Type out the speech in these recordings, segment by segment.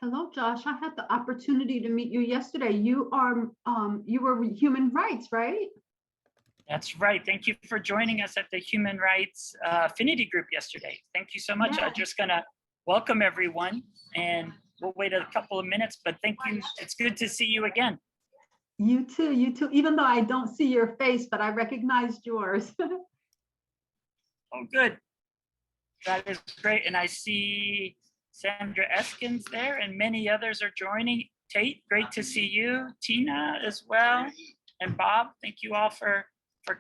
Hello, Josh. I had the opportunity to meet you yesterday. You were human rights, right? That's right. Thank you for joining us at the Human Rights Affinity Group yesterday. Thank you so much. I'm Yeah. just going to welcome everyone, and we'll wait a couple of minutes, but thank you. It's good to see you again. You too, you too. Even though I don't see your face, but I recognized yours. Oh, good. That is great. And I see Sandra Eskins there, and many others are joining. Tate, great to see you. Tina as well. And Bob, thank you all for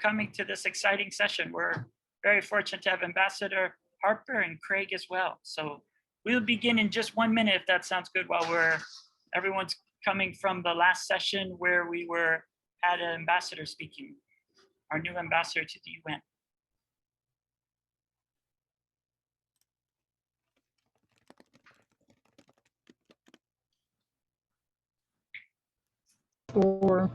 coming to this exciting session. We're very fortunate to have Ambassador Harper and Craig as well. So we'll begin in just 1 minute, if that sounds good, while everyone's coming from the last session where we had an ambassador speaking, our new ambassador to the UN. Or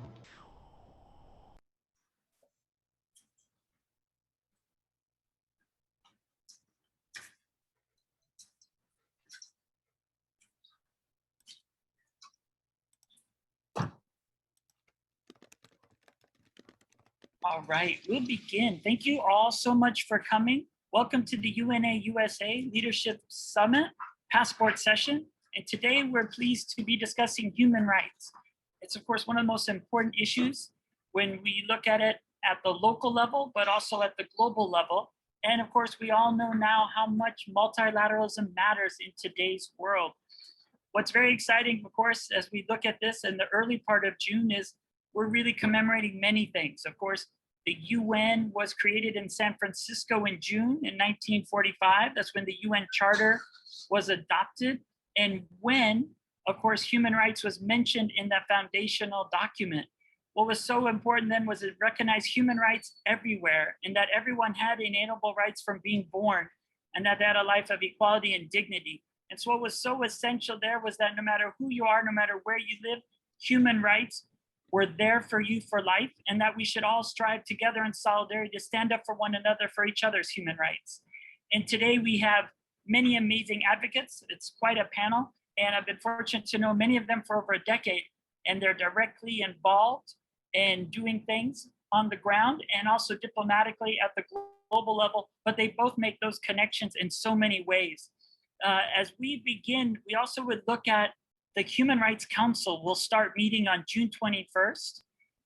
All right, we'll begin. Thank you all so much for coming. Welcome to the UNA USA Leadership Summit Passport Session. And today we're pleased to be discussing human rights. It's of course one of the most important issues when we look at it at the local level, but also at the global level. And of course, we all know now how much multilateralism matters in today's world. What's very exciting, of course, as we look at this in the early part of June is we're really commemorating many things. Of course, the UN was created in San Francisco in June in 1945. That's when the UN Charter was adopted. And when, of course, human rights was mentioned in that foundational document. What was so important then was it recognized human rights everywhere and that everyone had inalienable rights from being born and that they had a life of equality and dignity. And so what was so essential there was that no matter who you are, no matter where you live, human rights were there for you for life, and that we should all strive together in solidarity to stand up for one another for each other's human rights. And today we have many amazing advocates. It's quite a panel, and I've been fortunate to know many of them for over a decade, and they're directly involved in doing things on the ground and also diplomatically at the global level, but they both make those connections in so many ways. As we begin, we also would look at the Human Rights Council will start meeting on June 21st,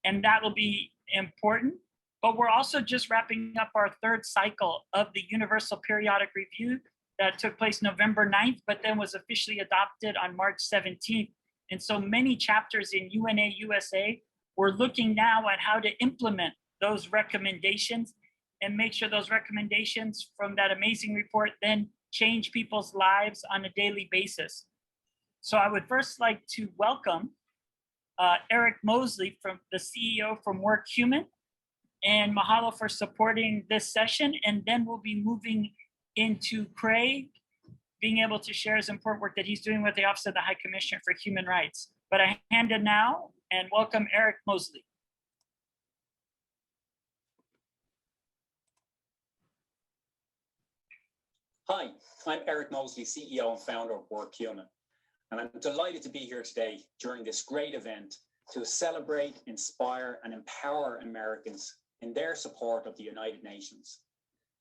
and that will be important. But we're also just wrapping up our third cycle of the Universal Periodic Review that took place November 9th, but then was officially adopted on March 17th. And so many chapters in UNA USA, we're looking now at how to implement those recommendations and make sure those recommendations from that amazing report then change people's lives on a daily basis. So I would first like to welcome Eric Mosley, from the CEO from WorkHuman, and mahalo for supporting this session. And then we'll be moving into Craig being able to share his important work that he's doing with the Office of the High Commissioner for Human Rights. But I hand it now and welcome Eric Mosley. Hi, I'm Eric Mosley, CEO and founder of WorkHuman. And I'm delighted to be here today during this great event to celebrate, inspire, and empower Americans in their support of the United Nations.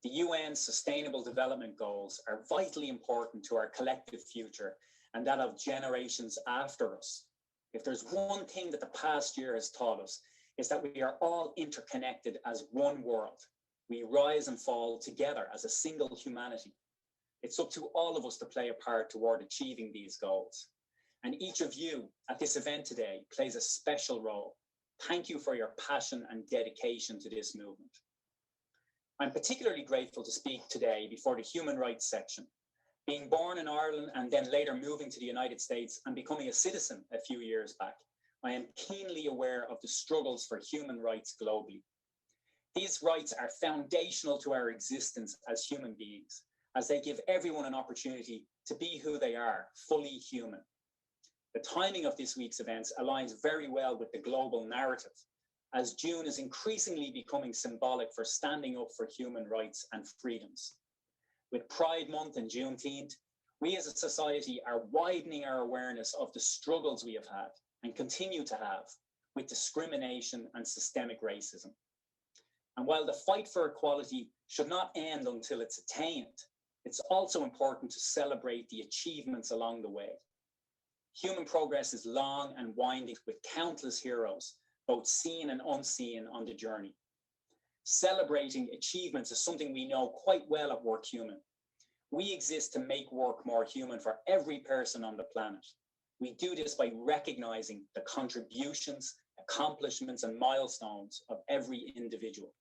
The UN's Sustainable Development Goals are vitally important to our collective future and that of generations after us. If there's one thing that the past year has taught us, is that we are all interconnected as one world. We rise and fall together as a single humanity. It's up to all of us to play a part toward achieving these goals. And each of you at this event today plays a special role. Thank you for your passion and dedication to this movement. I'm particularly grateful to speak today before the human rights section. Being born in Ireland and then later moving to the United States and becoming a citizen a few years back, I am keenly aware of the struggles for human rights globally. These rights are foundational to our existence as human beings, as they give everyone an opportunity to be who they are, fully human. The timing of this week's events aligns very well with the global narrative, as June is increasingly becoming symbolic for standing up for human rights and freedoms. With Pride Month and Juneteenth, We as a society are widening our awareness of the struggles we have had and continue to have with discrimination and systemic racism. And while the fight for equality should not end until it's attained, it's also important to celebrate the achievements along the way. Human progress is long and winding with countless heroes, both seen and unseen on the journey. Celebrating achievements is something we know quite well at WorkHuman. We exist to make work more human for every person on the planet. We do this by recognizing the contributions, accomplishments, and milestones of every individual.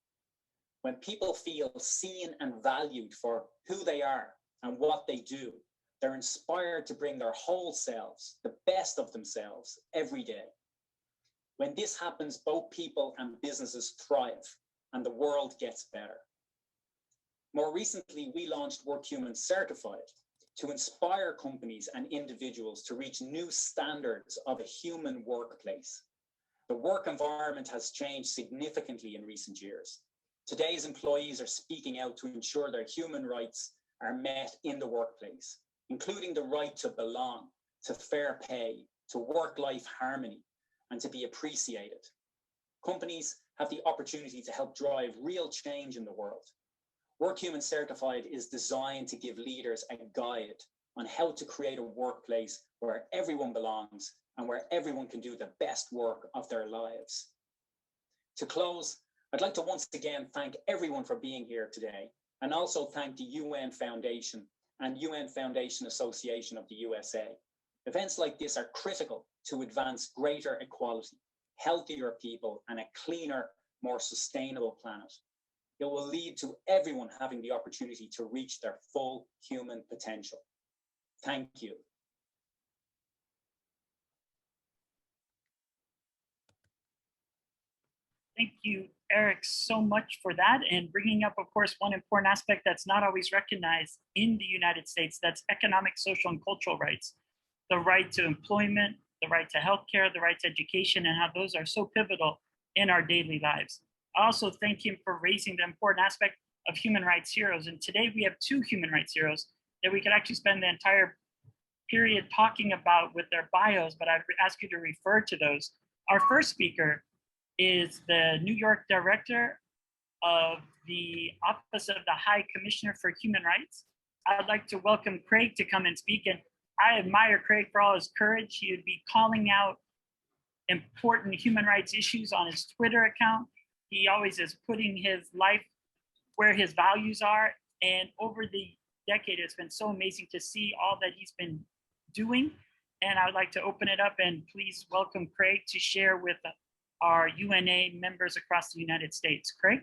When people feel seen and valued for who they are and what they do, they're inspired to bring their whole selves, the best of themselves, every day. When this happens, both people and businesses thrive and the world gets better. More recently, we launched WorkHuman Certified to inspire companies and individuals to reach new standards of a human workplace. The work environment has changed significantly in recent years. Today's employees are speaking out to ensure their human rights are met in the workplace, including the right to belong, to fair pay, to work-life harmony, and to be appreciated. Companies have the opportunity to help drive real change in the world. WorkHuman Certified is designed to give leaders a guide on how to create a workplace where everyone belongs and where everyone can do the best work of their lives. To close, I'd like to once again thank everyone for being here today, and also thank the UN Foundation and UN Foundation Association of the USA. Events like this are critical to advance greater equality, healthier people, and a cleaner, more sustainable planet. It will lead to everyone having the opportunity to reach their full human potential. Thank you. Thank you, Eric, so much for that, and bringing up, of course, one important aspect that's not always recognized in the United States, that's economic, social, and cultural rights. The right to employment, the right to healthcare, the right to education, and how those are so pivotal in our daily lives. I also thank him for raising the important aspect of human rights heroes. And today we have two human rights heroes that we could actually spend the entire period talking about with their bios, but I'd ask you to refer to those. Our first speaker is the New York director of the Office of the High Commissioner for Human Rights. I'd like to welcome Craig to come and speak. And I admire Craig for all his courage. He would be calling out important human rights issues on his Twitter account. He always is putting his life where his values are. And over the decade, it's been so amazing to see all that he's been doing. And I would like to open it up and please welcome Craig to share with our UNA members across the United States. Craig?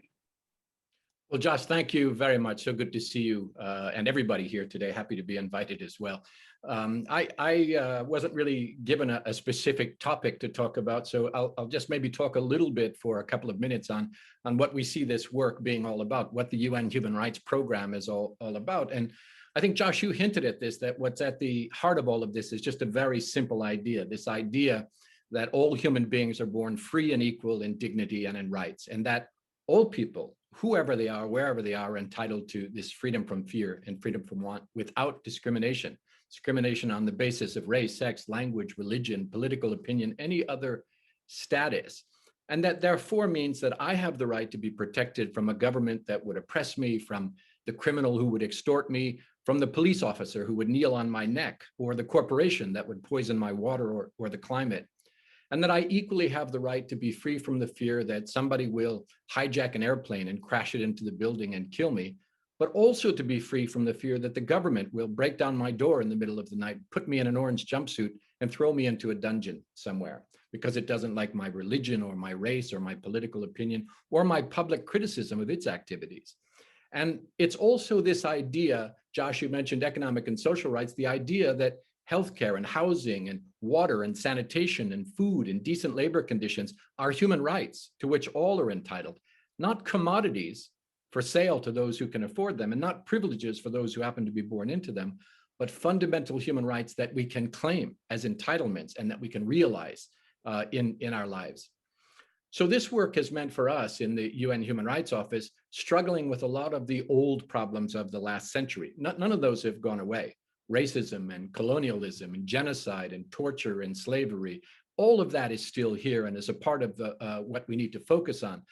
Well, Josh, thank you very much. So good to see you and everybody here today. Happy to be invited as well. I wasn't really given a specific topic to talk about, so I'll just maybe talk a little bit for a couple of minutes on what we see this work being all about, what the UN Human Rights Program is all about. And I think, Josh, you hinted at this, that what's at the heart of all of this is just a very simple idea, this idea that all human beings are born free and equal in dignity and in rights, and that all people, whoever they are, wherever they are entitled to this freedom from fear and freedom from want without discrimination on the basis of race, sex, language, religion, political opinion, any other status. And that therefore means that I have the right to be protected from a government that would oppress me, from the criminal who would extort me, from the police officer who would kneel on my neck, or the corporation that would poison my water or the climate. And that I equally have the right to be free from the fear that somebody will hijack an airplane and crash it into the building and kill me, but also to be free from the fear that the government will break down my door in the middle of the night, put me in an orange jumpsuit and throw me into a dungeon somewhere because it doesn't like my religion or my race or my political opinion or my public criticism of its activities. And it's also this idea, Josh, you mentioned economic and social rights, the idea that healthcare and housing and water and sanitation and food and decent labor conditions are human rights to which all are entitled, not commodities for sale to those who can afford them and not privileges for those who happen to be born into them, but fundamental human rights that we can claim as entitlements and that we can realize in our lives. So this work has meant for us in the UN Human Rights Office struggling with a lot of the old problems of the last century. None of those have gone away. racism and colonialism and genocide and torture and slavery. All of that is still here and is a part of what we need to focus on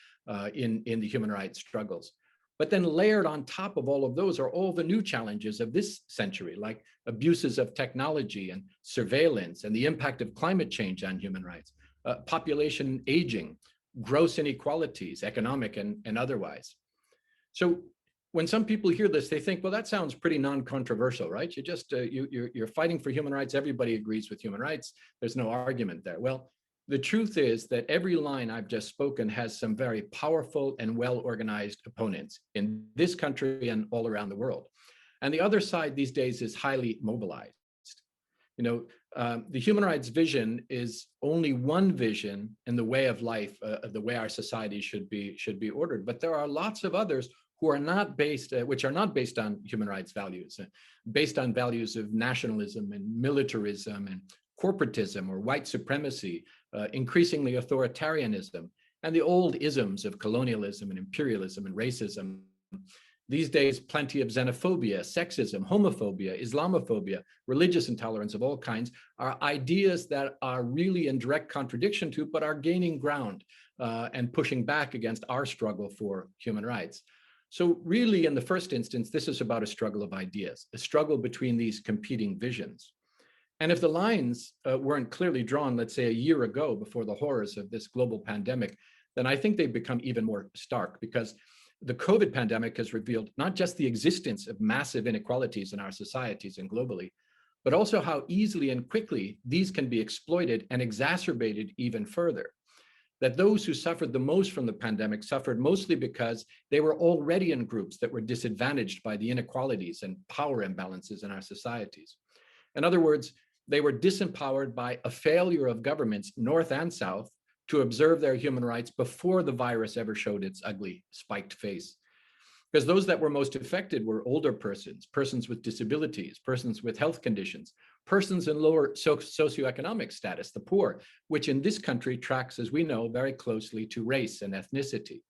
in the human rights struggles. But then layered on top of all of those are all the new challenges of this century, like abuses of technology and surveillance and the impact of climate change on human rights, population aging, gross inequalities, economic and otherwise. So when some people hear this, they think, well, that sounds pretty non-controversial, right? You just, you're fighting for human rights. Everybody agrees with human rights. There's no argument there. Well, the truth is that every line I've just spoken has some very powerful and well-organized opponents in this country and all around the world. And the other side these days is highly mobilized. You know, the human rights vision is only one vision in the way of life, the way our society should be ordered. But there are lots of others who are not based, which are not based on human rights values, based on values of nationalism and militarism and corporatism or white supremacy, increasingly authoritarianism, and the old isms of colonialism and imperialism and racism. These days, plenty of xenophobia, sexism, homophobia, Islamophobia, religious intolerance of all kinds are ideas that are really in direct contradiction to, but are gaining ground and pushing back against our struggle for human rights. So really, in the first instance, this is about a struggle of ideas, a struggle between these competing visions. And if the lines weren't clearly drawn, let's say a year ago before the horrors of this global pandemic, then I think they've become even more stark, because the COVID pandemic has revealed not just the existence of massive inequalities in our societies and globally, but also how easily and quickly these can be exploited and exacerbated even further. That those who suffered the most from the pandemic suffered mostly because they were already in groups that were disadvantaged by the inequalities and power imbalances in our societies. In other words, they were disempowered by a failure of governments, North and South, to observe their human rights before the virus ever showed its ugly, spiked face. Because those that were most affected were older persons, persons with disabilities, persons with health conditions, persons in lower socioeconomic status, the poor, which in this country tracks, as we know, very closely to race and ethnicity.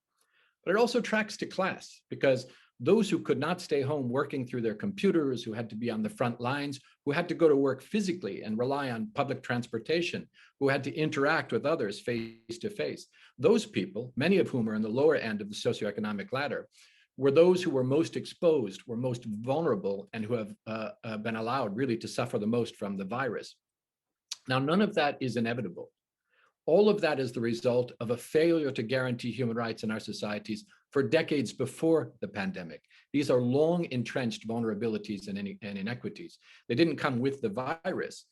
But it also tracks to class, because those who could not stay home working through their computers, who had to be on the front lines, who had to go to work physically and rely on public transportation, who had to interact with others face to face, those people, many of whom are in the lower end of the socioeconomic ladder, were those who were most exposed, were most vulnerable, and who have been allowed really to suffer the most from the virus. Now, none of that is inevitable. All of that is the result of a failure to guarantee human rights in our societies for decades before the pandemic. These are long entrenched vulnerabilities and inequities. They didn't come with the virus.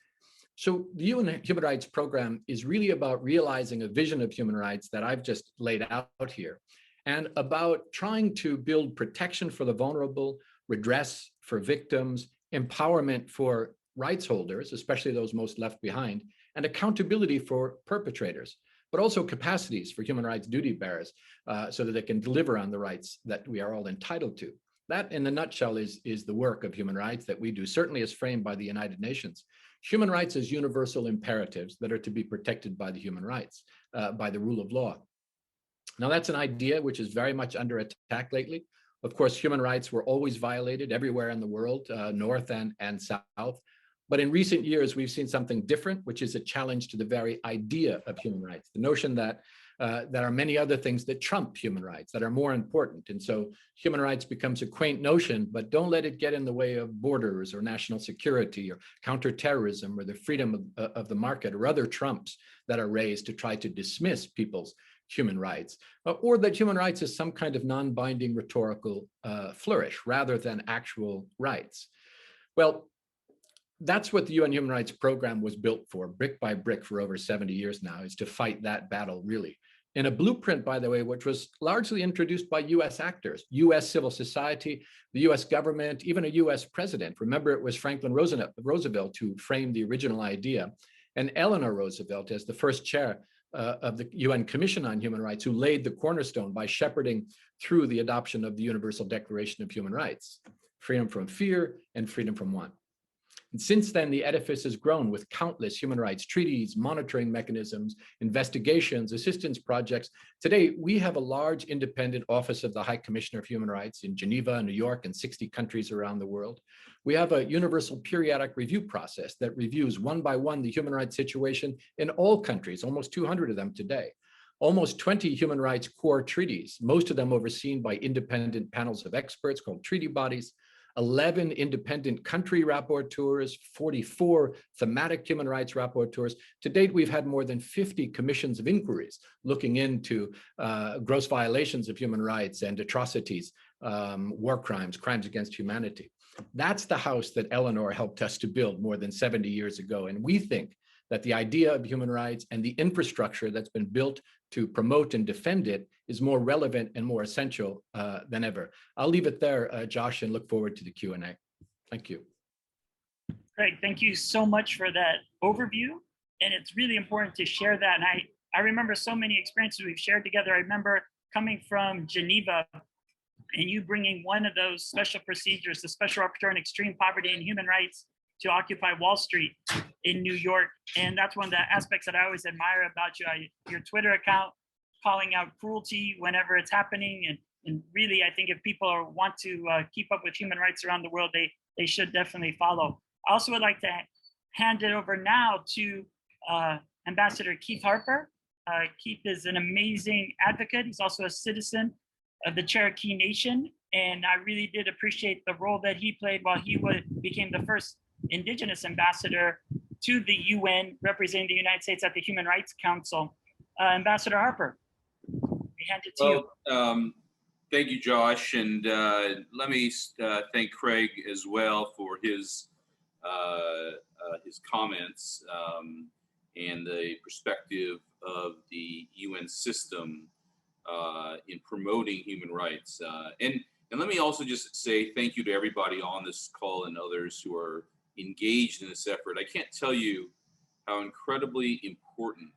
So the UN Human Rights Program is really about realizing a vision of human rights that I've just laid out here, and about trying to build protection for the vulnerable, redress for victims, empowerment for rights holders, especially those most left behind, and accountability for perpetrators, but also capacities for human rights duty bearers so that they can deliver on the rights that we are all entitled to. That, in a nutshell, is the work of human rights that we do, certainly as framed by the United Nations. Human rights as universal imperatives that are to be protected by the human rights, by the rule of law. Now, that's an idea which is very much under attack lately. Of course, human rights were always violated everywhere in the world, North and South. But in recent years, we've seen something different, which is a challenge to the very idea of human rights, the notion that there are many other things that trump human rights, that are more important. And so human rights becomes a quaint notion, but don't let it get in the way of borders or national security or counterterrorism or the freedom of the market or other trumps that are raised to try to dismiss people's human rights, or that human rights is some kind of non-binding rhetorical flourish rather than actual rights. Well, that's what the UN Human Rights Program was built for, brick by brick, for over 70 years now, is to fight that battle, really. In a blueprint, by the way, which was largely introduced by US actors, US civil society, the US government, even a US president. Remember, it was Franklin Roosevelt who framed the original idea, and Eleanor Roosevelt as the first chair of the UN Commission on Human Rights, who laid the cornerstone by shepherding through the adoption of the Universal Declaration of Human Rights, freedom from fear and freedom from want. And since then, the edifice has grown with countless human rights treaties, monitoring mechanisms, investigations, assistance projects. Today, we have a large independent Office of the High Commissioner of Human Rights in Geneva, New York, and 60 countries around the world. We have a universal periodic review process that reviews one by one the human rights situation in all countries, almost 200 of them today. Almost 20 human rights core treaties, most of them overseen by independent panels of experts called treaty bodies, 11 independent country rapporteurs, 44 thematic human rights rapporteurs. To date, we've had more than 50 commissions of inquiries looking into gross violations of human rights and atrocities, war crimes, crimes against humanity. That's the house that Eleanor helped us to build more than 70 years ago. And we think that the idea of human rights and the infrastructure that's been built to promote and defend it is more relevant and more essential than ever. I'll leave it there, Josh, and look forward to the Q&A. Thank you. Greg, thank you so much for that overview. And it's really important to share that. And I remember so many experiences we've shared together. I remember coming from Geneva and you bringing one of those special procedures, the Special Rapporteur on Extreme Poverty and Human Rights to Occupy Wall Street in New York. And that's one of the aspects that I always admire about you. Your Twitter account, calling out cruelty whenever it's happening. And really, I think if people want to keep up with human rights around the world, they should definitely follow. I also would like to hand it over now to Ambassador Keith Harper. Keith is an amazing advocate. He's also a citizen of the Cherokee Nation. And I really did appreciate the role that he played while he became the first Indigenous ambassador to the UN, representing the United States at the Human Rights Council. Ambassador Harper, we hand it to you. Thank you, Josh. And let me thank Craig as well for his comments and the perspective of the UN system in promoting human rights. And let me also just say thank you to everybody on this call and others who are engaged in this effort. I can't tell you how incredibly important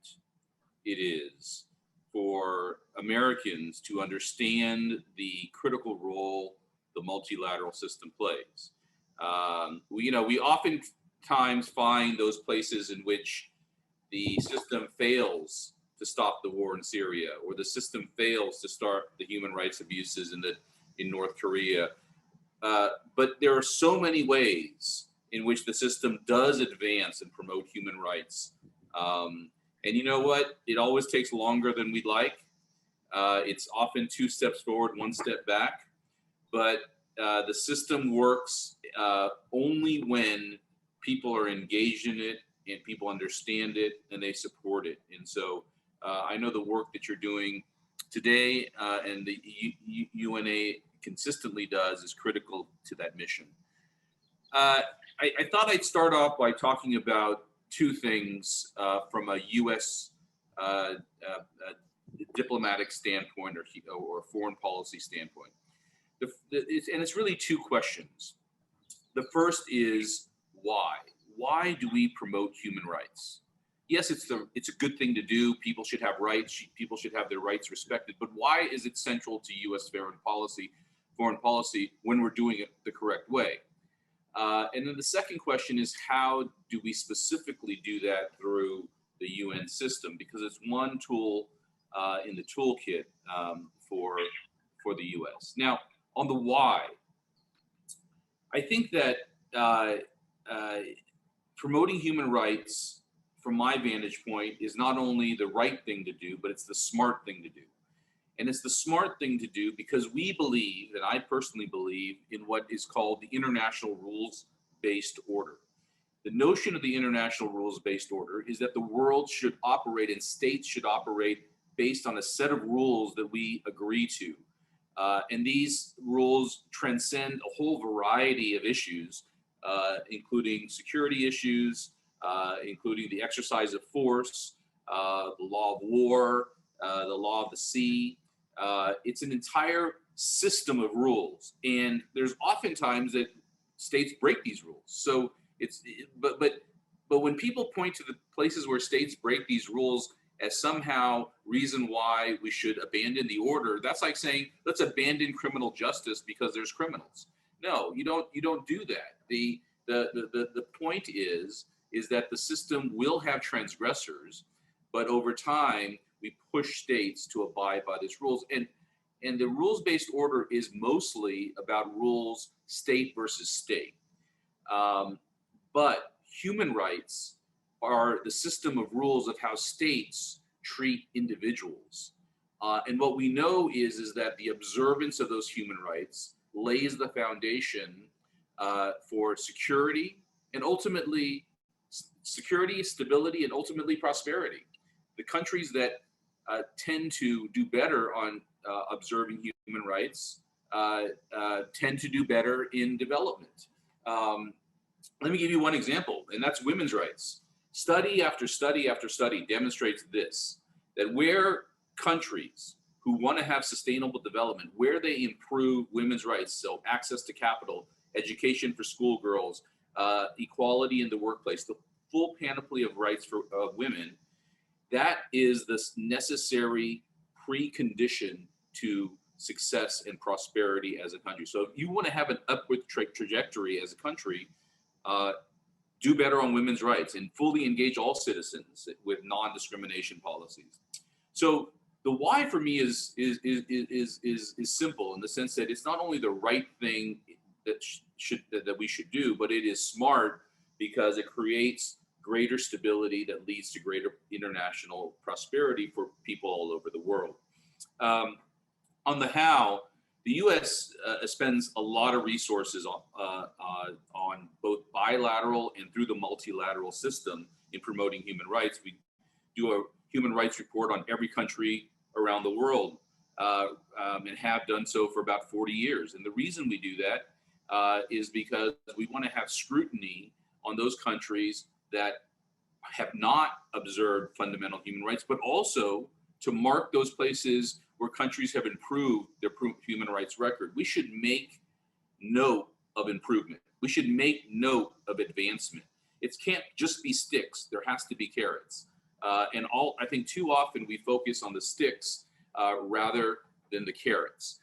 it is for Americans to understand the critical role the multilateral system plays. We oftentimes find those places in which the system fails to stop the war in Syria, or the system fails to start the human rights abuses in North Korea. But there are so many ways in which the system does advance and promote human rights. And you know what? It always takes longer than we'd like. It's often 2 steps forward, 1 step back. But the system works only when people are engaged in it and people understand it and they support it. And so I know the work that you're doing today and the UNA consistently does is critical to that mission. I thought I'd start off by talking about 2 things from a U.S. Diplomatic standpoint or foreign policy standpoint. And it's really 2 questions. The first is why? Why do we promote human rights? Yes, it's a good thing to do. People should have rights. People should have their rights respected. But why is it central to U.S. foreign policy when we're doing it the correct way? And then the second question is, how do we specifically do that through the UN system? Because it's one tool in the toolkit for the US. Now, on the why, I think that promoting human rights, from my vantage point, is not only the right thing to do, but it's the smart thing to do. And it's the smart thing to do because we believe, and I personally believe, in what is called the international rules-based order. The notion of the international rules-based order is that the world should operate and states should operate based on a set of rules that we agree to. And these rules transcend a whole variety of issues, including security issues, including the exercise of force, the law of war, the law of the sea. It's an entire system of rules, and there's oftentimes that states break these rules. So but when people point to the places where states break these rules as somehow reason why we should abandon the order, that's like saying let's abandon criminal justice because there's criminals. No, you don't do that. The point is that the system will have transgressors, but over time we push states to abide by these rules. And the rules-based order is mostly about rules state versus state. But human rights are the system of rules of how states treat individuals. And what we know is that the observance of those human rights lays the foundation for security and ultimately security, stability, and ultimately prosperity. The countries that tend to do better on observing human rights tend to do better in development. Let me give you one example, and that's women's rights. Study after study after study demonstrates this, that where countries who want to have sustainable development, where they improve women's rights, so access to capital, education for schoolgirls, equality in the workplace, the full panoply of rights for women, that is the necessary precondition to success and prosperity as a country. So if you want to have an upward trajectory as a country, do better on women's rights and fully engage all citizens with non-discrimination policies. So the why for me is simple in the sense that it's not only the right thing that we should do, but it is smart because it creates greater stability that leads to greater international prosperity for people all over the world. On the how, the U.S. Spends a lot of resources on both bilateral and through the multilateral system in promoting human rights. We do a human rights report on every country around the world and have done so for about 40 years. And the reason we do that is because we want to have scrutiny on those countries that have not observed fundamental human rights, but also to mark those places where countries have improved their human rights record. We should make note of improvement. We should make note of advancement. It can't just be sticks. There has to be carrots. I think too often we focus on the sticks rather than the carrots.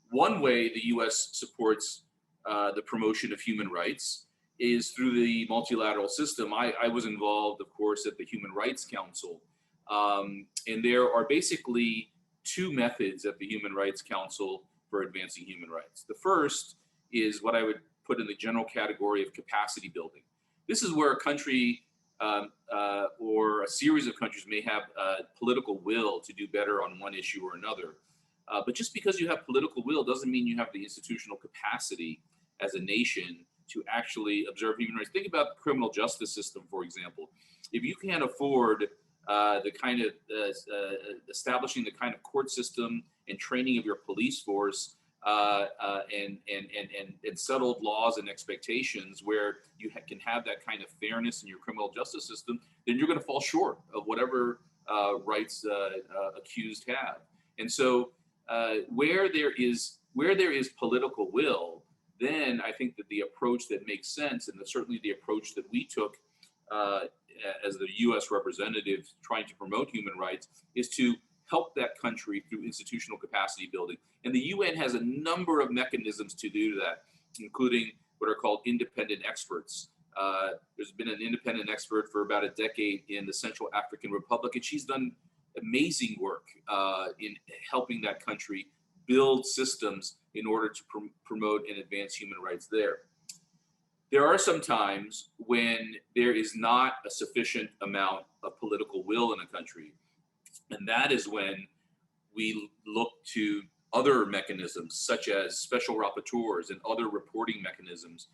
One way the U.S. supports the promotion of human rights is through the multilateral system. I was involved, of course, at the Human Rights Council. And there are basically two methods at the Human Rights Council for advancing human rights. The first is what I would put in the general category of capacity building. This is where a country or a series of countries may have political will to do better on one issue or another. But just because you have political will doesn't mean you have the institutional capacity as a nation to actually observe human rights. Think about the criminal justice system, for example. If you can't afford the kind of establishing the kind of court system and training of your police force and settled laws and expectations where you can have that kind of fairness in your criminal justice system, then you're going to fall short of whatever rights accused have. And so where there is political will, then I think that the approach that makes sense, and certainly the approach that we took as the U.S. representative trying to promote human rights, is to help that country through institutional capacity building. And the UN has a number of mechanisms to do that, including what are called independent experts. There's been an independent expert for about a decade in the Central African Republic, and she's done amazing work in helping that country build systems in order to promote and advance human rights there. There are some times when there is not a sufficient amount of political will in a country, and that is when we look to other mechanisms such as special rapporteurs and other reporting mechanisms.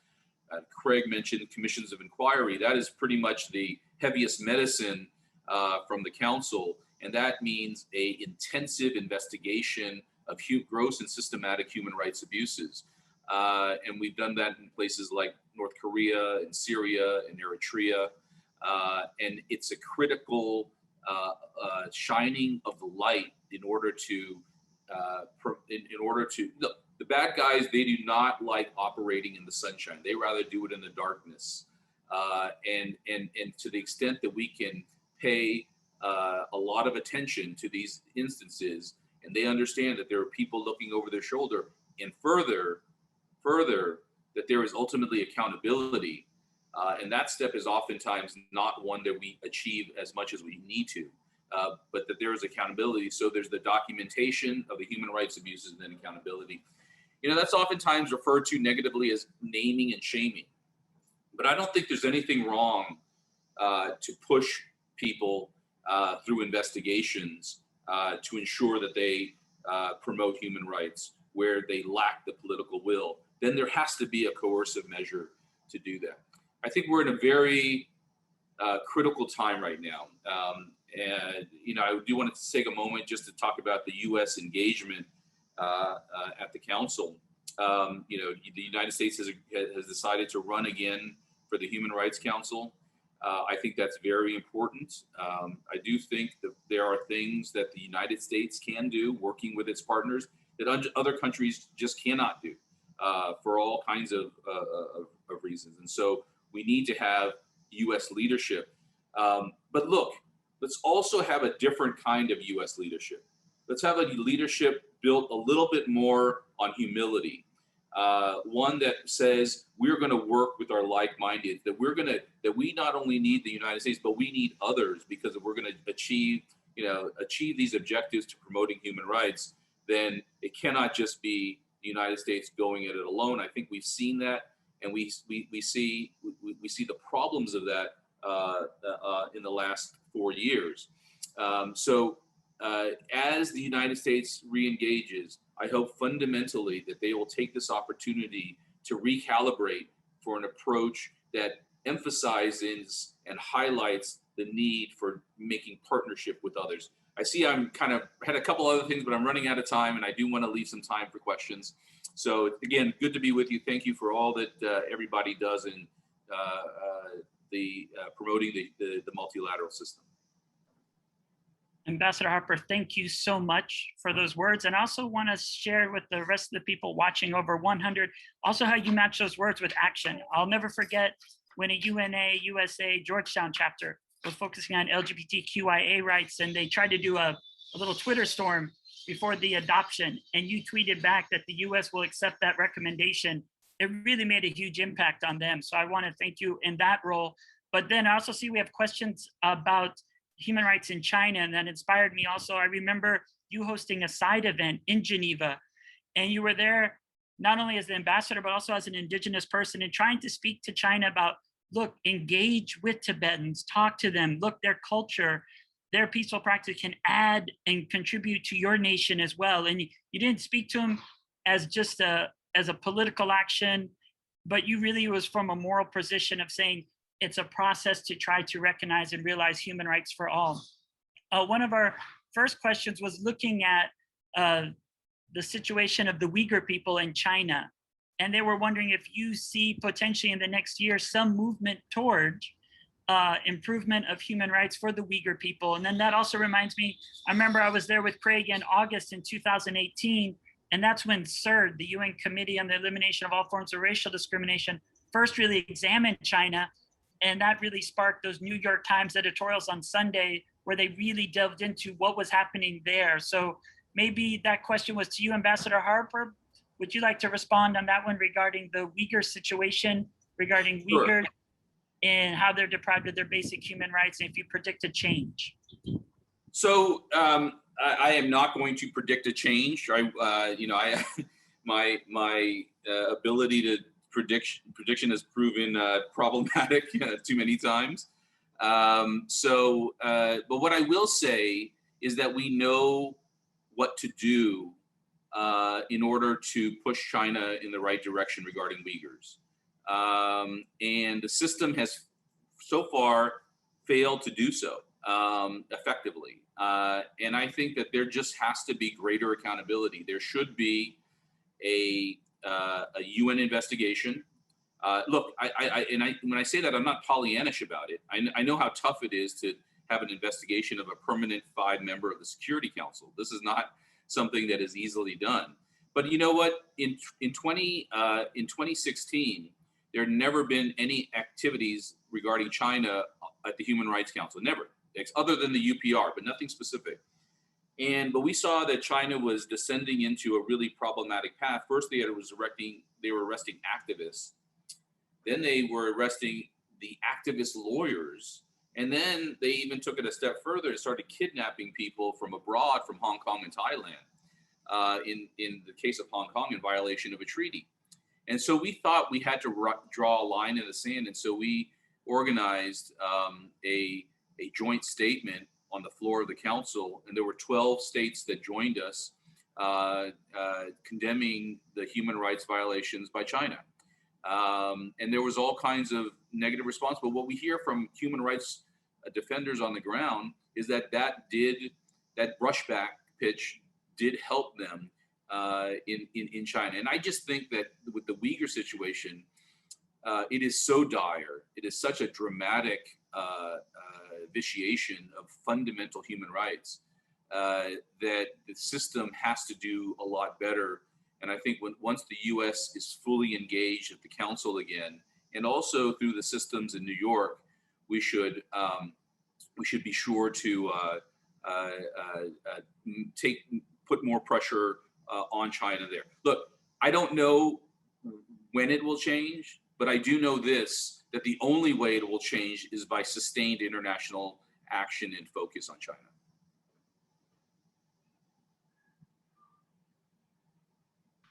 Craig mentioned commissions of inquiry. That is pretty much the heaviest medicine from the council, and that means an intensive investigation of gross and systematic human rights abuses. And we've done that in places like North Korea and Syria and Eritrea. And it's a critical shining of the light in order to look, the bad guys, they do not like operating in the sunshine. They rather do it in the darkness. And to the extent that we can pay a lot of attention to these instances, and they understand that there are people looking over their shoulder, and further that there is ultimately accountability. And that step is oftentimes not one that we achieve as much as we need to, but that there is accountability. So there's the documentation of the human rights abuses and then accountability. You know, that's oftentimes referred to negatively as naming and shaming. But I don't think there's anything wrong to push people through investigations to ensure that they promote human rights where they lack the political will. Then there has to be a coercive measure to do that. I think we're in a very critical time right now. And, you know, I do want to take a moment just to talk about the U.S. engagement at the council. You know, the United States has decided to run again for the Human Rights Council. I think that's very important. I do think that there are things that the United States can do working with its partners that other countries just cannot do for all kinds of reasons. And so we need to have U.S. leadership. But look, let's also have a different kind of U.S. leadership. Let's have a leadership built a little bit more on humility. One that says we're going to work with our like-minded, that we not only need the United States, but we need others, because if we're going to achieve these objectives to promoting human rights, then it cannot just be the United States going at it alone. I think we've seen that, and we see the problems of that in the last 4 years. So as the United States re-engages, I hope fundamentally that they will take this opportunity to recalibrate for an approach that emphasizes and highlights the need for making partnership with others. I see I'm kind of had a couple other things, but I'm running out of time, and I do want to leave some time for questions. So again, good to be with you. Thank you for all that everybody does in promoting the multilateral system. Ambassador Harper, thank you so much for those words. And I also want to share with the rest of the people watching over 100, also how you match those words with action. I'll never forget when a UNA USA Georgetown chapter was focusing on LGBTQIA rights, and they tried to do a little Twitter storm before the adoption, and you tweeted back that the US will accept that recommendation. It really made a huge impact on them. So I want to thank you in that role. But then I also see we have questions about human rights in China, and that inspired me also. I remember you hosting a side event in Geneva, and you were there not only as the ambassador, but also as an indigenous person, and trying to speak to China about, look, engage with Tibetans, talk to them, look, their culture, their peaceful practice can add and contribute to your nation as well. And you didn't speak to them as just as a political action, but you really was from a moral position of saying, it's a process to try to recognize and realize human rights for all. One of our first questions was looking at the situation of the Uyghur people in China. And they were wondering if you see potentially in the next year some movement toward improvement of human rights for the Uyghur people. And then that also reminds me, I remember I was there with Craig in August in 2018, and that's when CERD, the UN Committee on the Elimination of All Forms of Racial Discrimination, first really examined China. And that really sparked those New York Times editorials on Sunday, where they really delved into what was happening there. So maybe that question was to you, Ambassador Harper. Would you like to respond on that one regarding the Uyghur situation, regarding Sure. Uyghurs and how they're deprived of their basic human rights, and if you predict a change? So I am not going to predict a change. My ability to prediction has proven problematic too many times. But what I will say is that we know what to do in order to push China in the right direction regarding Uyghurs. And the system has so far failed to do so effectively. And I think that there just has to be greater accountability. There should be a UN investigation. Look, when I say that, I'm not Pollyannish about it. I know how tough it is to have an investigation of a permanent 5 member of the Security Council. This is not something that is easily done. But you know what? In 2016, there had never been any activities regarding China at the Human Rights Council. Never, other than the UPR, but nothing specific. But we saw that China was descending into a really problematic path. First, they were arresting activists. Then they were arresting the activist lawyers. And then they even took it a step further and started kidnapping people from abroad, from Hong Kong and Thailand, in the case of Hong Kong, in violation of a treaty. And so we thought we had to draw a line in the sand. And so we organized a joint statement on the floor of the council. And there were 12 states that joined us, condemning the human rights violations by China. And there was all kinds of negative response. But what we hear from human rights defenders on the ground is that that brushback pitch did help them in China. And I just think that with the Uyghur situation, it is so dire. It is such a dramatic vitiation of fundamental human rights that the system has to do a lot better. And I think once the U.S. is fully engaged at the council again, and also through the systems in New York, we should be sure to put more pressure on China there. Look, I don't know when it will change, but I do know this, that the only way it will change is by sustained international action and focus on China.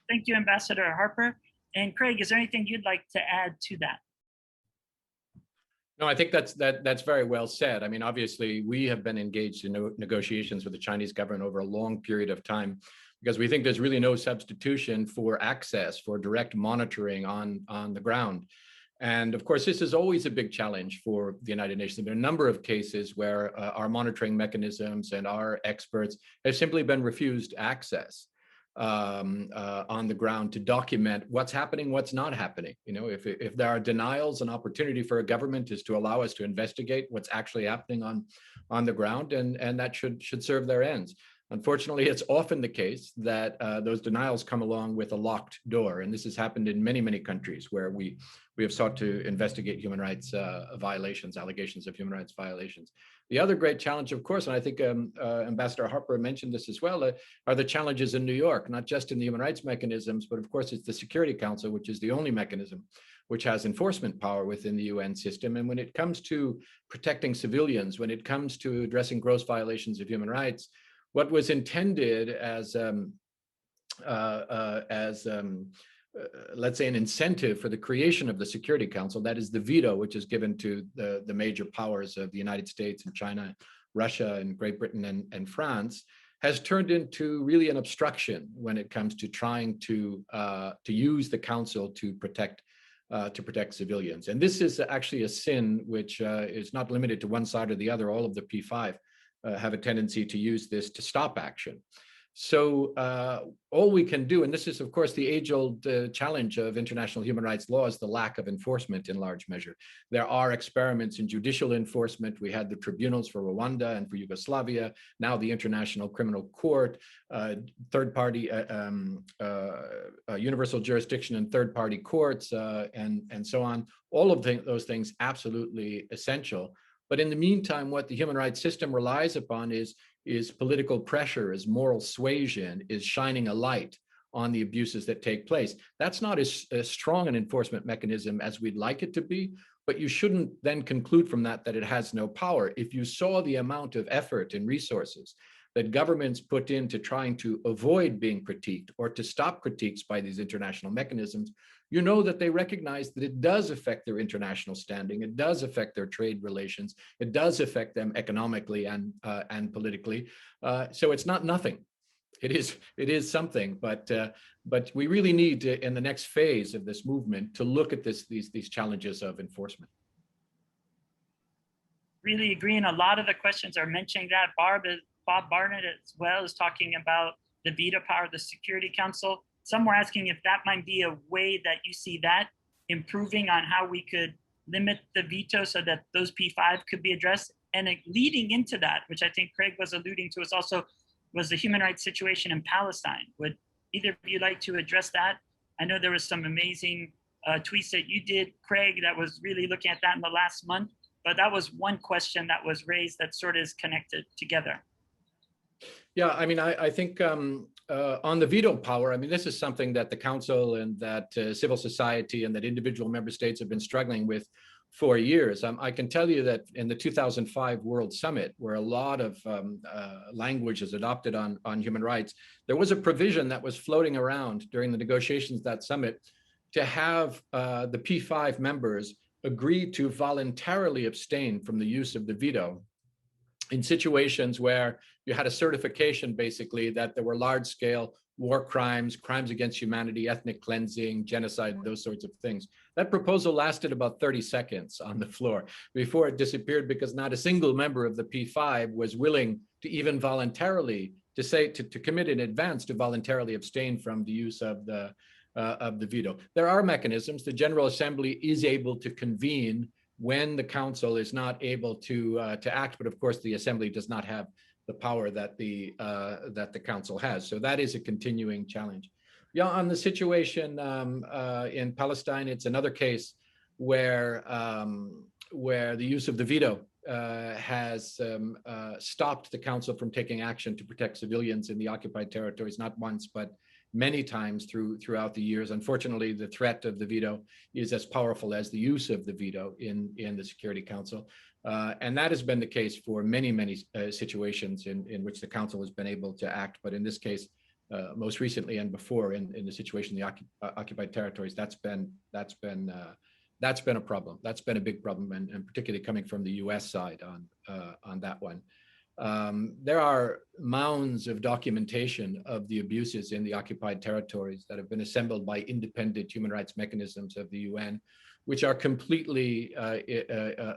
Thank you, Ambassador Harper. And Craig, is there anything you'd like to add to that? No, I think that's very well said. I mean, obviously, we have been engaged in negotiations with the Chinese government over a long period of time, because we think there's really no substitution for access, for direct monitoring on the ground. And of course, this is always a big challenge for the United Nations. There have been a number of cases where our monitoring mechanisms and our experts have simply been refused access on the ground to document what's happening, what's not happening. You know, if there are denials, an opportunity for a government is to allow us to investigate what's actually happening on the ground, and that should serve their ends. Unfortunately, it's often the case that those denials come along with a locked door, and this has happened in many, many countries where we have sought to investigate human rights violations, allegations of human rights violations. The other great challenge, of course, and I think Ambassador Harper mentioned this as well, are the challenges in New York, not just in the human rights mechanisms, but of course it's the Security Council, which is the only mechanism which has enforcement power within the UN system. And when it comes to protecting civilians, when it comes to addressing gross violations of human rights, what was intended as let's say an incentive for the creation of the Security Council, that is the veto which is given to the major powers of the United States and China, Russia and Great Britain and France, has turned into really an obstruction when it comes to trying to use the council to protect civilians. And this is actually a sin which is not limited to one side or the other. All of the P5 have a tendency to use this to stop action. So all we can do, and this is, of course, the age-old challenge of international human rights law, is the lack of enforcement in large measure. There are experiments in judicial enforcement. We had the tribunals for Rwanda and for Yugoslavia, now the International Criminal Court, third-party universal jurisdiction and third-party courts, and so on. All of those things absolutely essential. But in the meantime, what the human rights system relies upon is political pressure, is moral suasion, is shining a light on the abuses that take place. That's not as strong an enforcement mechanism as we'd like it to be, but you shouldn't then conclude from that it has no power. If you saw the amount of effort and resources that governments put into trying to avoid being critiqued or to stop critiques by these international mechanisms, you know that they recognize that it does affect their international standing, it does affect their trade relations, it does affect them economically and politically. So it's not nothing. It is something, but we really need to, in the next phase of this movement, to look at these challenges of enforcement. Really agree, and a lot of the questions are mentioning that. Bob Barnett as well is talking about the veto power of the Security Council. Some were asking if that might be a way that you see that improving on how we could limit the veto so that those P5 could be addressed. And leading into that, which I think Craig was alluding to, was the human rights situation in Palestine. Would either of you like to address that? I know there was some amazing tweets that you did, Craig, that was really looking at that in the last month, but that was one question that was raised that sort of is connected together. Yeah, I mean, I think on the veto power, I mean, this is something that the council and that civil society and that individual member states have been struggling with for years. I can tell you that in the 2005 World Summit, where a lot of language is adopted on human rights, there was a provision that was floating around during the negotiations of that summit to have the P5 members agree to voluntarily abstain from the use of the veto in situations where you had a certification basically that there were large scale war crimes, crimes against humanity, ethnic cleansing, genocide, those sorts of things. That proposal lasted about 30 seconds on the floor before it disappeared because not a single member of the P5 was willing to even voluntarily to commit in advance to voluntarily abstain from the use of the veto. There are mechanisms. The General Assembly is able to convene when the council is not able to act, but of course the assembly does not have the power that the council has. So that is a continuing challenge. Yeah, on the situation in Palestine, it's another case where the use of the veto has stopped the council from taking action to protect civilians in the occupied territories, not once, but many times throughout the years. Unfortunately, the threat of the veto is as powerful as the use of the veto in the Security Council. And that has been the case for many situations in which the council has been able to act. But in this case, most recently and before in the situation in the occupied territories, that's been a problem. That's been a big problem, and particularly coming from the US side on that one. There are mounds of documentation of the abuses in the occupied territories that have been assembled by independent human rights mechanisms of the UN, which are completely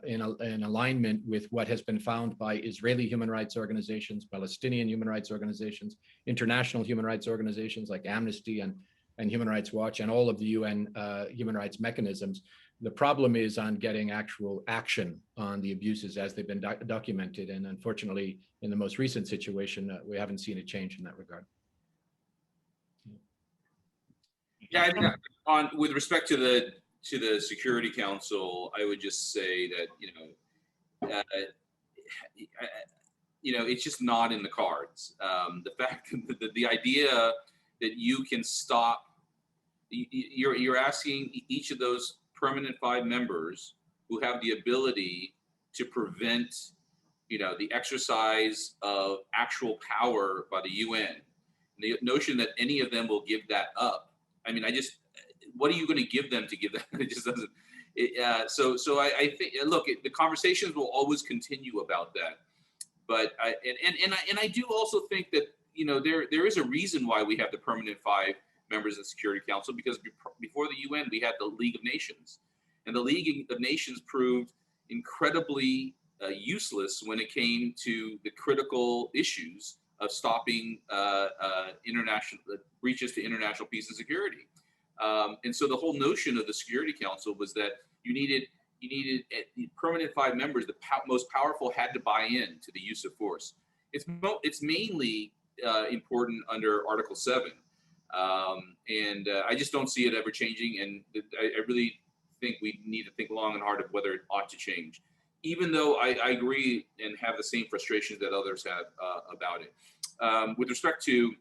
in alignment with what has been found by Israeli human rights organizations, Palestinian human rights organizations, international human rights organizations like Amnesty and Human Rights Watch, and all of the UN human rights mechanisms. The problem is on getting actual action on the abuses as they've been documented. And unfortunately, in the most recent situation, we haven't seen a change in that regard. Yeah, with respect to the Security Council, I would just say that it's just not in the cards. The fact that the idea that you can stop, you're asking each of those permanent 5 members who have the ability to prevent, the exercise of actual power by the UN. The notion that any of them will give that up. I mean, what are you going to give them to give that? It just doesn't. So I think, look, the conversations will always continue about that. But I do also think that there is a reason why we have the permanent 5 members of the Security Council, because before the UN we had the League of Nations, and the League of Nations proved incredibly useless when it came to the critical issues of stopping international breaches to international peace and security. And so the whole notion of the Security Council was that you needed permanent 5 members. The most powerful had to buy in to the use of force. It's mainly important under Article 7. And I just don't see it ever changing. And I really think we need to think long and hard of whether it ought to change, even though I agree and have the same frustrations that others have about it. With respect to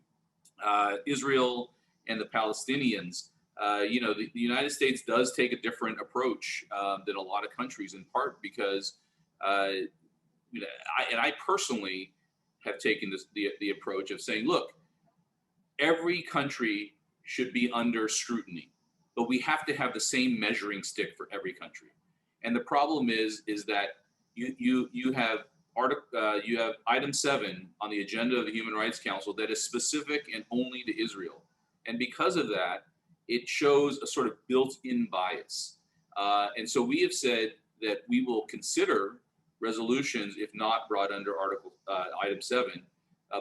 Israel and the Palestinians, the United States does take a different approach than a lot of countries, in part because, I personally have taken the approach of saying, look, every country should be under scrutiny, but we have to have the same measuring stick for every country. And the problem is that you have item 7 on the agenda of the Human Rights Council that is specific and only to Israel. And because of that, it shows a sort of built-in bias. And so we have said that we will consider resolutions if not brought under item 7,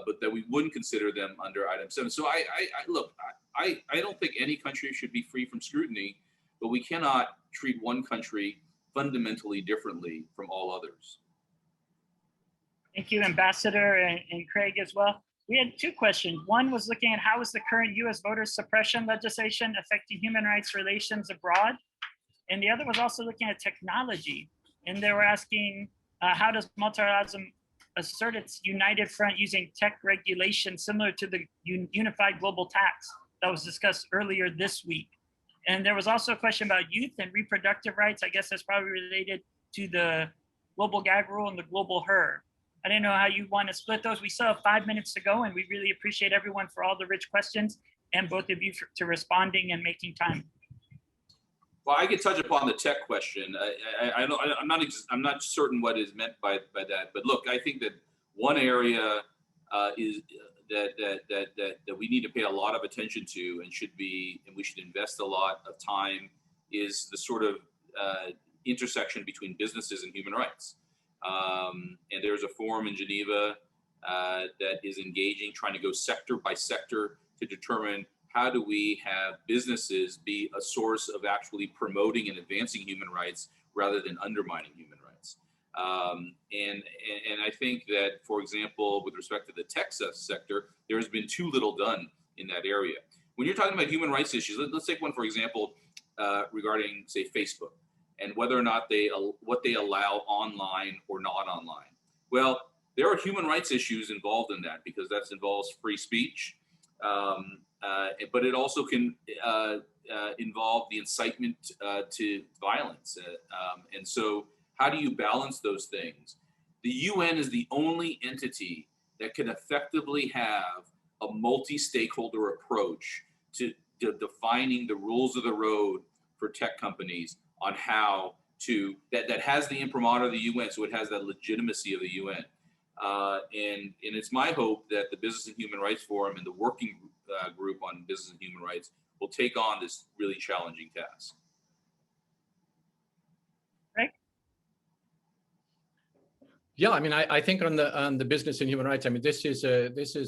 but that we wouldn't consider them under item 7. So I don't think any country should be free from scrutiny, but we cannot treat one country fundamentally differently from all others. Thank you, Ambassador, and Craig as well. We had 2 questions. One was looking at how is the current U.S. voter suppression legislation affecting human rights relations abroad? And the other was also looking at technology. And they were asking, how does multilateralism assert its united front using tech regulation similar to the unified global tax that was discussed earlier this week. And there was also a question about youth and reproductive rights. I guess that's probably related to the global gag rule and the global HER. I didn't know how you want to split those. We still have 5 minutes to go, and we really appreciate everyone for all the rich questions and both of you to responding and making time. Well, I could touch upon the tech question. I'm not certain what is meant by that, but look, I think that one area is that we need to pay a lot of attention to and we should invest a lot of time is the sort of intersection between businesses and human rights. And there's a forum in Geneva that is engaging, trying to go sector by sector to determine how do we have businesses be a source of actually promoting and advancing human rights rather than undermining human rights. And I think that, for example, with respect to the tech sector, there has been too little done in that area. When you're talking about human rights issues, let's take one, for example, regarding, say, Facebook and whether or not what they allow online or not online. Well, there are human rights issues involved in that because that involves free speech. But it also can involve the incitement to violence. And so how do you balance those things? The UN is the only entity that can effectively have a multi-stakeholder approach to defining the rules of the road for tech companies on how to, that has the imprimatur of the UN, so it has that legitimacy of the UN. And it's my hope that the Business and Human Rights Forum and the working group on business and human rights will take on this really challenging task. Right. Yeah, I mean, I think on the business and human rights, I mean, this is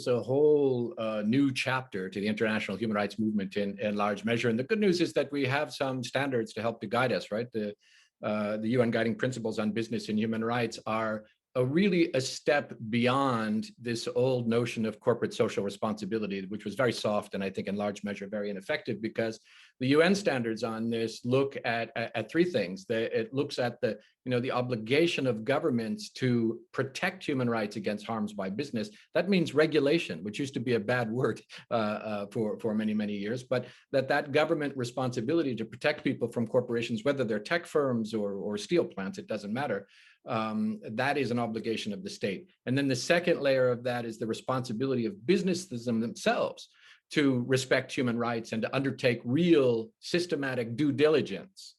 a whole new chapter to the international human rights movement in large measure. And the good news is that we have some standards to help to guide us, right? The UN guiding principles on business and human rights are really a step beyond this old notion of corporate social responsibility, which was very soft and I think in large measure very ineffective, because the UN standards on this look at three things. It looks at the obligation of governments to protect human rights against harms by business. That means regulation, which used to be a bad word for many, many years, but that government responsibility to protect people from corporations, whether they're tech firms or steel plants, it doesn't matter. That is an obligation of the state. And then the second layer of that is the responsibility of businesses themselves to respect human rights and to undertake real systematic due diligence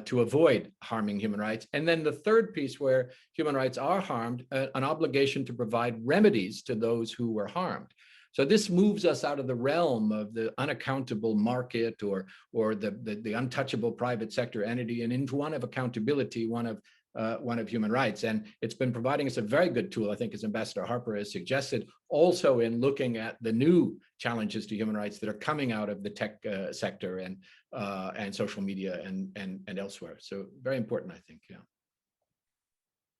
to avoid harming human rights. And then the third piece where human rights are harmed, an obligation to provide remedies to those who were harmed. So this moves us out of the realm of the unaccountable market or the untouchable private sector entity and into one of accountability, one of human rights. And it's been providing us a very good tool, I think, as Ambassador Harper has suggested, also in looking at the new challenges to human rights that are coming out of the tech sector and social media and elsewhere. So very important, I think, yeah.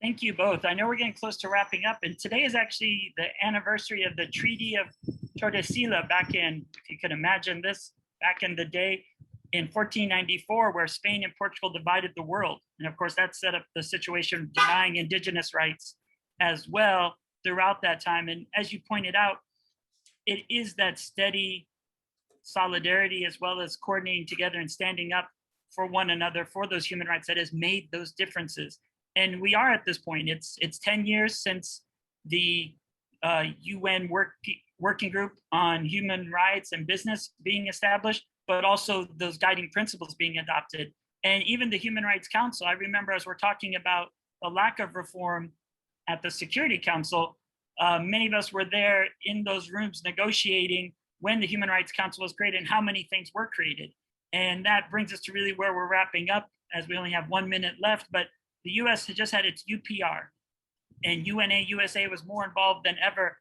Thank you both. I know we're getting close to wrapping up, and today is actually the anniversary of the Treaty of Tordesillas back in, if you can imagine this, back in the day in 1494, where Spain and Portugal divided the world. And of course, that set up the situation of denying indigenous rights as well throughout that time. And as you pointed out, it is that steady solidarity as well as coordinating together and standing up for one another for those human rights that has made those differences. And we are at this point. It's 10 years since the UN working group on human rights and business being established, but also those guiding principles being adopted. And even the Human Rights Council, I remember as we're talking about the lack of reform at the Security Council, many of us were there in those rooms negotiating when the Human Rights Council was created and how many things were created. And that brings us to really where we're wrapping up, as we only have 1 minute left. But the US had just had its UPR, and UNA USA was more involved than ever.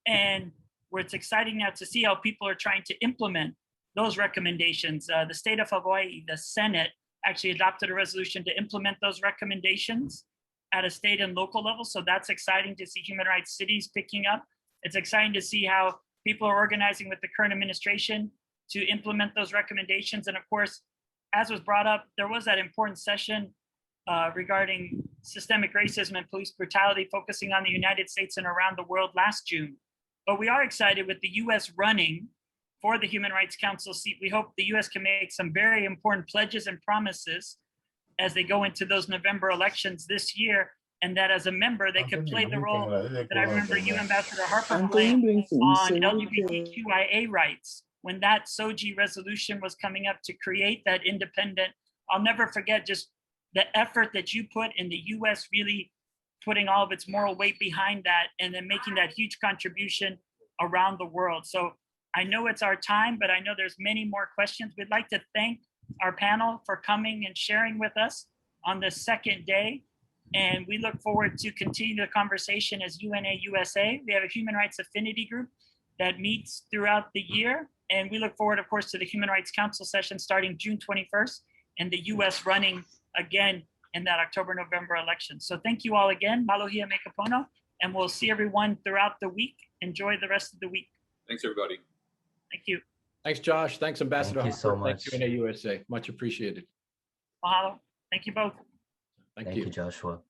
And where it's exciting now to see how people are trying to implement those recommendations. The state of Hawaii, the Senate, actually adopted a resolution to implement those recommendations at a state and local level. So that's exciting to see human rights cities picking up. It's exciting to see how people are organizing with the current administration to implement those recommendations. And of course, as was brought up, there was that important session regarding systemic racism and police brutality, focusing on the United States and around the world last June. But we are excited with the US running for the Human Rights Council seat. We hope the US can make some very important pledges and promises as they go into those November elections this year, and that as a member, they could play the role that I remember you, Ambassador Harper, playing on LGBTQIA rights when that SOGI resolution was coming up to create that independent. I'll never forget just the effort that you put in the US really putting all of its moral weight behind that and then making that huge contribution around the world. So I know it's our time, but I know there's many more questions. We'd like to thank our panel for coming and sharing with us on the second day. And we look forward to continue the conversation as UNA USA. We have a human rights affinity group that meets throughout the year. And we look forward, of course, to the Human Rights Council session starting June 21st and the US running again in that October-November election. So thank you all again. Malohia me kapono, and we'll see everyone throughout the week. Enjoy the rest of the week. Thanks, everybody. Thank you. Thanks, Josh. Thanks, Ambassador. Thank you so Harper. much. Thanks, UNA USA. Much appreciated. Mahalo. Thank you both. Thank Thank you. you, Joshua.